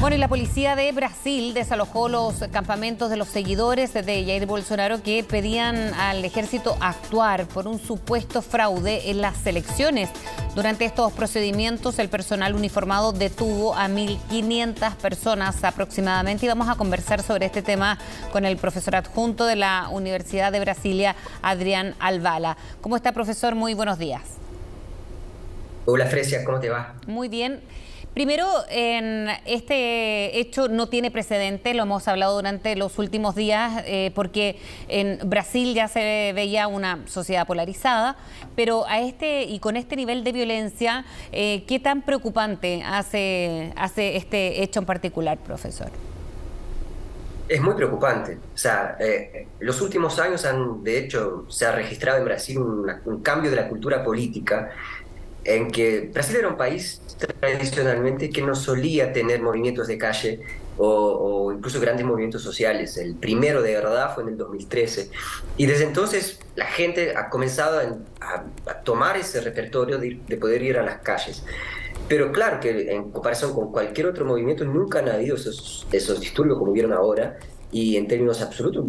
Bueno, y la policía de Brasil desalojó los campamentos de los seguidores de Jair Bolsonaro que pedían al ejército actuar por un supuesto fraude en las elecciones. Durante estos procedimientos, el personal uniformado detuvo a 1.500 personas aproximadamente, y vamos a conversar sobre este tema con el profesor adjunto de la Universidad de Brasilia, Adrián Alvala. ¿Cómo está, profesor? Muy buenos días. Hola, Fresia, ¿cómo te va? Muy bien. Primero, en este hecho no tiene precedente, lo hemos hablado durante los últimos días, porque en Brasil ya se veía una sociedad polarizada, pero con este nivel de violencia, ¿qué tan preocupante hace este hecho en particular, profesor? Es muy preocupante. O sea, los últimos años de hecho, se ha registrado en Brasil un cambio de la cultura política, en que Brasil era un país tradicionalmente que no solía tener movimientos de calle o incluso grandes movimientos sociales. El primero de verdad fue en el 2013. Y desde entonces la gente ha comenzado a tomar ese repertorio de poder ir a las calles. Pero claro que en comparación con cualquier otro movimiento nunca han habido esos disturbios como vieron ahora. Y en términos absolutos,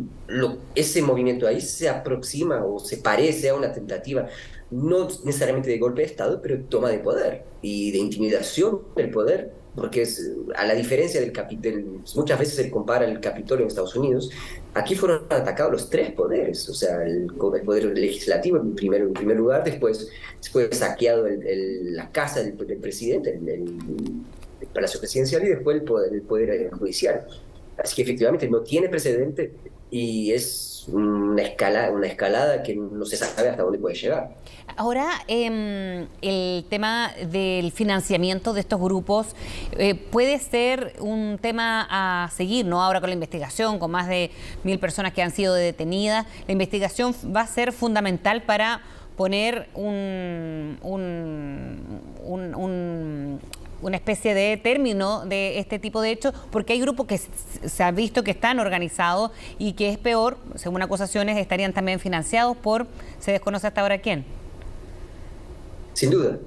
ese movimiento ahí se aproxima o se parece a una tentativa, no necesariamente de golpe de Estado, pero de toma de poder y de intimidación del poder, porque a la diferencia del Capitolio, muchas veces se compara el Capitolio en Estados Unidos, aquí fueron atacados los tres poderes, o sea, el poder legislativo en primer lugar, después fue saqueado la casa del presidente, el Palacio Presidencial, y después el poder judicial. Así que efectivamente no tiene precedente y es una escalada que no se sabe hasta dónde puede llegar. Ahora, el tema del financiamiento de estos grupos puede ser un tema a seguir, ¿no? Ahora con la investigación, con más de 1.000 personas que han sido detenidas, la investigación va a ser fundamental para poner una especie de término de este tipo de hechos, porque hay grupos que se ha visto que están organizados y que es peor, según acusaciones, estarían también financiados por, se desconoce hasta ahora quién. Sin duda.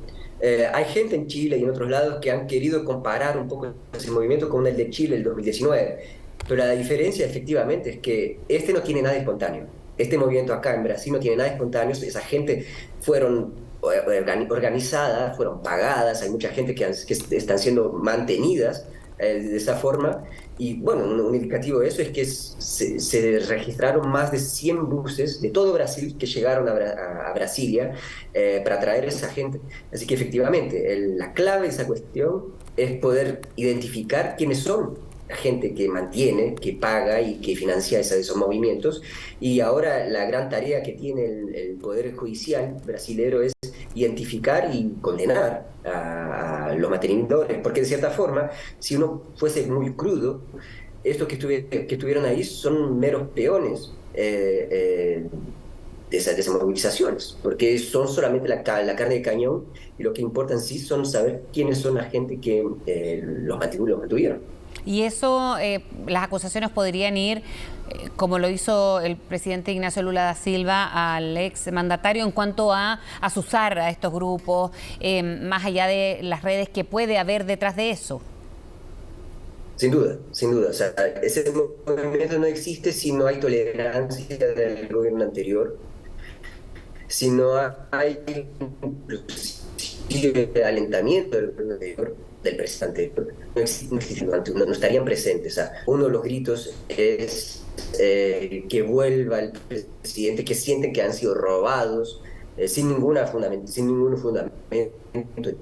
Hay gente en Chile y en otros lados que han querido comparar un poco ese movimiento con el de Chile el 2019, pero la diferencia efectivamente es que este no tiene nada espontáneo. Este movimiento acá en Brasil no tiene nada espontáneo. Esa gente fueron organizadas, fueron pagadas, hay mucha gente que están siendo mantenidas de esa forma. Y bueno, un indicativo de eso es que se registraron más de 100 buses de todo Brasil que llegaron a Brasilia para traer a esa gente. Así que efectivamente, la clave de esa cuestión es poder identificar quiénes son la gente que mantiene, que paga y que financia esos movimientos. Y ahora la gran tarea que tiene el Poder Judicial brasilero es identificar y condenar a los mantenedores, porque de cierta forma, si uno fuese muy crudo, estos que estuvieron ahí son meros peones de esas movilizaciones, porque son solamente la carne de cañón, y lo que importa en sí son saber quiénes son la gente que los mantuvieron. Y eso, las acusaciones podrían ir, como lo hizo el presidente Ignacio Lula da Silva, al ex mandatario en cuanto a azuzar a estos grupos, más allá de las redes que puede haber detrás de eso. Sin duda, sin duda. O sea, ese movimiento no existe si no hay tolerancia del gobierno anterior, si no hay alentamiento del presidente, no estarían presentes. O sea, uno de los gritos es que vuelva el presidente, que sienten que han sido robados, sin ningún fundamento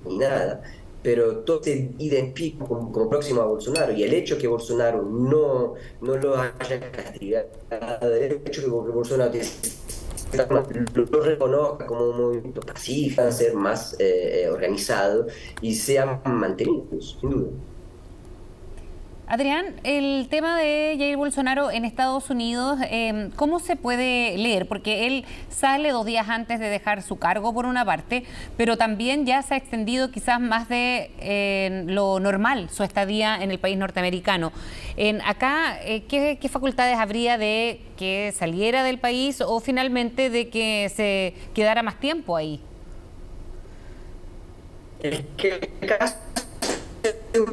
ni nada, pero todo se identifica como próximo a Bolsonaro, y el hecho que Bolsonaro no lo haya castigado, el hecho que Bolsonaro lo reconozca como un movimiento pacífico, ser más organizado y sean mantenidos, sin duda. Adrián, el tema de Jair Bolsonaro en Estados Unidos, ¿cómo se puede leer? Porque él sale 2 días antes de dejar su cargo, por una parte, pero también ya se ha extendido quizás más de lo normal su estadía en el país norteamericano. Acá, ¿qué facultades habría de que saliera del país o finalmente de que se quedara más tiempo ahí? Es que el caso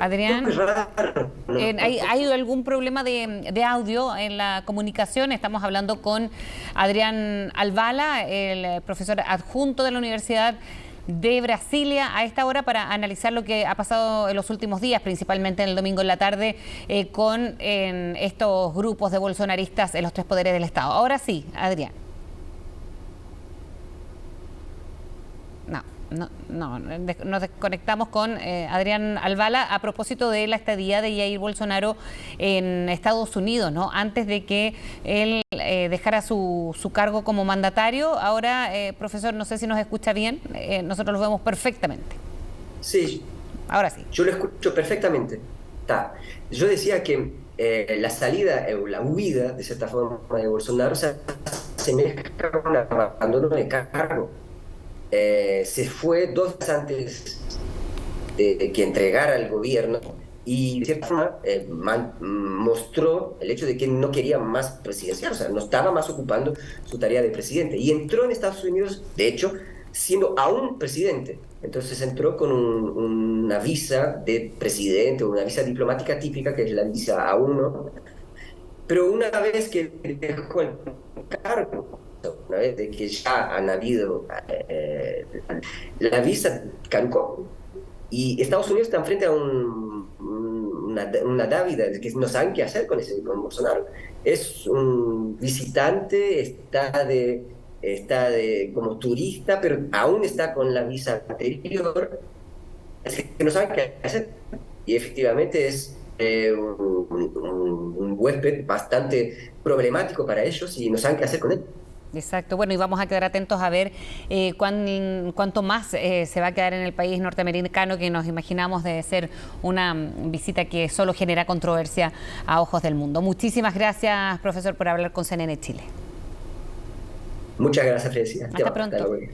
Adrián, muy raro, ¿no? ¿hay algún problema de audio en la comunicación? Estamos hablando con Adrián Alvala, el profesor adjunto de la Universidad de Brasilia, a esta hora para analizar lo que ha pasado en los últimos días, principalmente el domingo en la tarde, con estos grupos de bolsonaristas en los tres poderes del Estado. Ahora sí, Adrián. Nos desconectamos con Adrián Alvala a propósito de la estadía de Jair Bolsonaro en Estados Unidos, ¿no? Antes de que él dejara su cargo como mandatario. Ahora, profesor, no sé si nos escucha bien, nosotros lo vemos perfectamente. Sí, ahora sí. Yo lo escucho perfectamente. Está. Yo decía que la salida, la huida, de cierta forma, de Bolsonaro se asemeja a un abandono de cargo. Se fue 2 días antes de que entregara el gobierno y de cierta forma mostró el hecho de que no quería más presidencial, o sea, no estaba más ocupando su tarea de presidente. Y entró en Estados Unidos, de hecho, siendo aún presidente. Entonces entró con una visa de presidente, una visa diplomática típica, que es la visa A1, pero una vez que dejó el cargo, una vez de que ya han habido, la visa caducó y Estados Unidos está enfrente a una dávida de que no saben qué hacer con Bolsonaro. Es un visitante, como turista, pero aún está con la visa anterior, así que no saben qué hacer. Y efectivamente es un huésped bastante problemático para ellos y no saben qué hacer con él. Exacto, bueno, y vamos a quedar atentos a ver cuánto más se va a quedar en el país norteamericano, que nos imaginamos debe ser una visita que solo genera controversia a ojos del mundo. Muchísimas gracias, profesor, por hablar con CNN Chile. Muchas gracias, Frecia. Hasta pronto. Hasta luego.